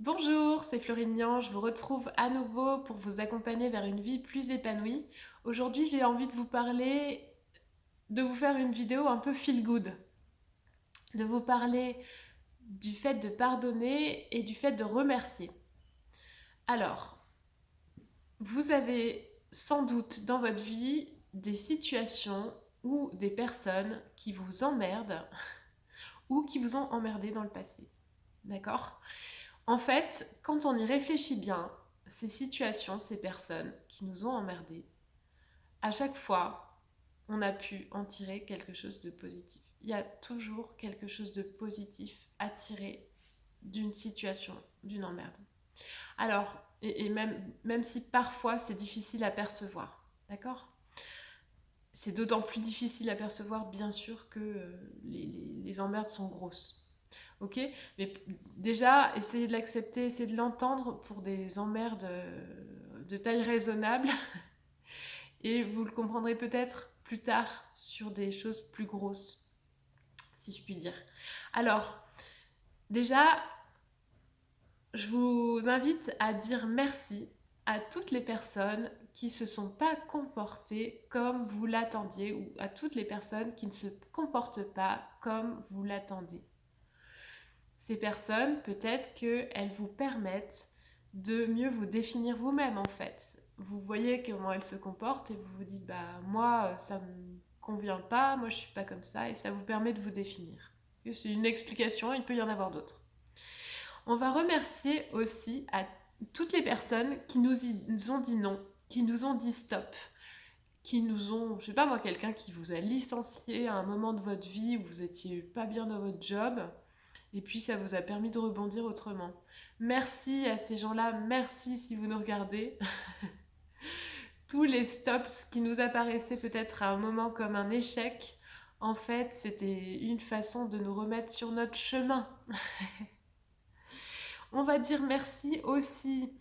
Bonjour, c'est Florine Nian, je vous retrouve à nouveau pour vous accompagner vers une vie plus épanouie. Aujourd'hui, j'ai envie de vous parler, de vous faire une vidéo un peu feel good, de vous parler du fait de pardonner et du fait de remercier. Alors, vous avez sans doute dans votre vie des situations ou des personnes qui vous emmerdent ou qui vous ont emmerdé dans le passé. D'accord? En fait, quand on y réfléchit bien, ces situations, ces personnes qui nous ont emmerdés, à chaque fois, on a pu en tirer quelque chose de positif. Il y a toujours quelque chose de positif à tirer d'une situation, d'une emmerde. Alors, et même si parfois c'est difficile à percevoir, d'accord? C'est d'autant plus difficile à percevoir, bien sûr, que les emmerdes sont grosses. Ok? Mais déjà, essayez de l'accepter, essayez de l'entendre pour des emmerdes de taille raisonnable et vous le comprendrez peut-être plus tard sur des choses plus grosses, si je puis dire. Alors, déjà, je vous invite à dire merci à toutes les personnes qui ne se sont pas comportées comme vous l'attendiez ou à toutes les personnes qui ne se comportent pas comme vous l'attendez. Ces personnes, peut-être qu'elles vous permettent de mieux vous définir vous-même en fait. Vous voyez comment elles se comportent et vous vous dites bah moi ça me convient pas, moi je suis pas comme ça et ça vous permet de vous définir. C'est une explication, il peut y en avoir d'autres. On va remercier aussi à toutes les personnes qui nous ont dit non, qui nous ont dit stop, qui nous ont, je sais pas moi, quelqu'un qui vous a licencié à un moment de votre vie où vous étiez pas bien dans votre job et puis ça vous a permis de rebondir autrement. Merci à ces gens-là, merci si vous nous regardez. Tous les stops qui nous apparaissaient peut-être à un moment comme un échec, en fait, c'était une façon de nous remettre sur notre chemin. On va dire merci aussi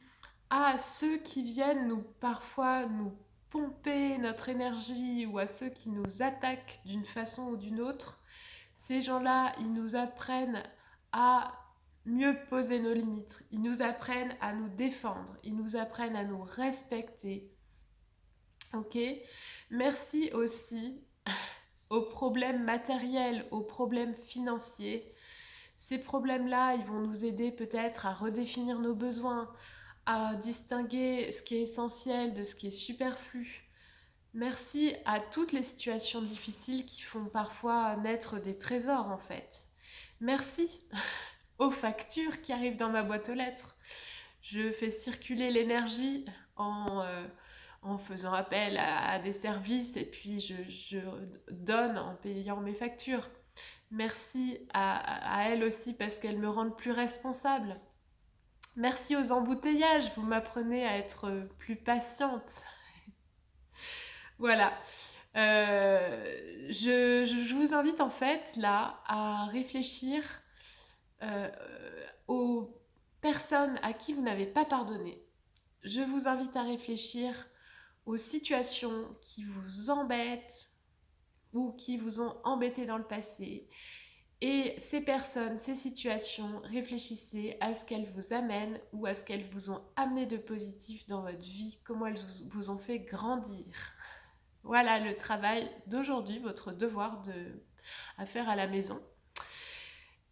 à ceux qui viennent nous parfois nous pomper notre énergie ou à ceux qui nous attaquent d'une façon ou d'une autre. Ces gens-là, ils nous apprennent à mieux poser nos limites, ils nous apprennent à nous défendre, ils nous apprennent à nous respecter. Ok? Merci aussi aux problèmes matériels, aux problèmes financiers. Ces problèmes-là, ils vont nous aider peut-être à redéfinir nos besoins, à distinguer ce qui est essentiel de ce qui est superflu. Merci à toutes les situations difficiles qui font parfois naître des trésors en fait. Merci aux factures qui arrivent dans ma boîte aux lettres. Je fais circuler l'énergie en faisant appel à des services et puis je donne en payant mes factures. Merci à elles aussi parce qu'elles me rendent plus responsable. Merci aux embouteillages, vous m'apprenez à être plus patiente. Voilà. Je vous invite en fait là à réfléchir euh, aux personnes à qui vous n'avez pas pardonné. Je vous invite à réfléchir aux situations qui vous embêtent ou qui vous ont embêté dans le passé. Et ces personnes, ces situations, réfléchissez à ce qu'elles vous amènent ou à ce qu'elles vous ont amené de positif dans votre vie, comment elles vous ont fait grandir. Voilà le travail d'aujourd'hui, votre devoir à faire à la maison.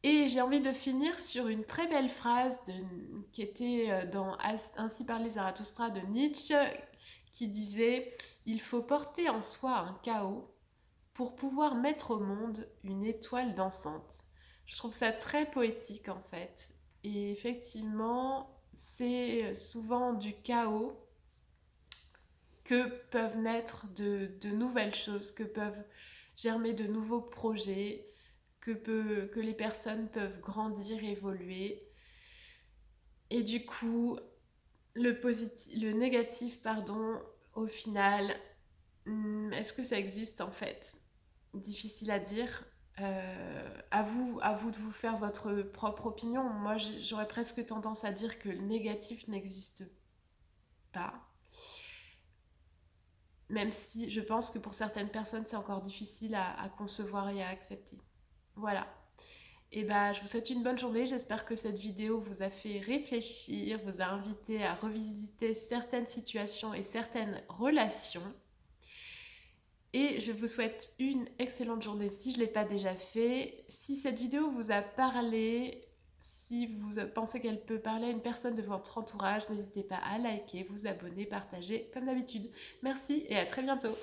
Et j'ai envie de finir sur une très belle phrase qui était dans Ainsi parlait Zarathustra de Nietzsche, qui disait « Il faut porter en soi un chaos pour pouvoir mettre au monde une étoile dansante ». Je trouve ça très poétique en fait. Et effectivement, c'est souvent du chaos que peuvent naître de nouvelles choses, que peuvent germer de nouveaux projets, que les personnes peuvent grandir, évoluer. Et du coup, le négatif, pardon, au final, est-ce que ça existe en fait? Difficile à dire. À vous de vous faire votre propre opinion. Moi, j'aurais presque tendance à dire que le négatif n'existe pas. Même si je pense que pour certaines personnes, c'est encore difficile à concevoir et à accepter. Voilà. Et bah, je vous souhaite une bonne journée. J'espère que cette vidéo vous a fait réfléchir, vous a invité à revisiter certaines situations et certaines relations. Et je vous souhaite une excellente journée si je ne l'ai pas déjà fait. Si cette vidéo vous a parlé, si vous pensez qu'elle peut parler à une personne de votre entourage, n'hésitez pas à liker, vous abonner, partager comme d'habitude. Merci et à très bientôt.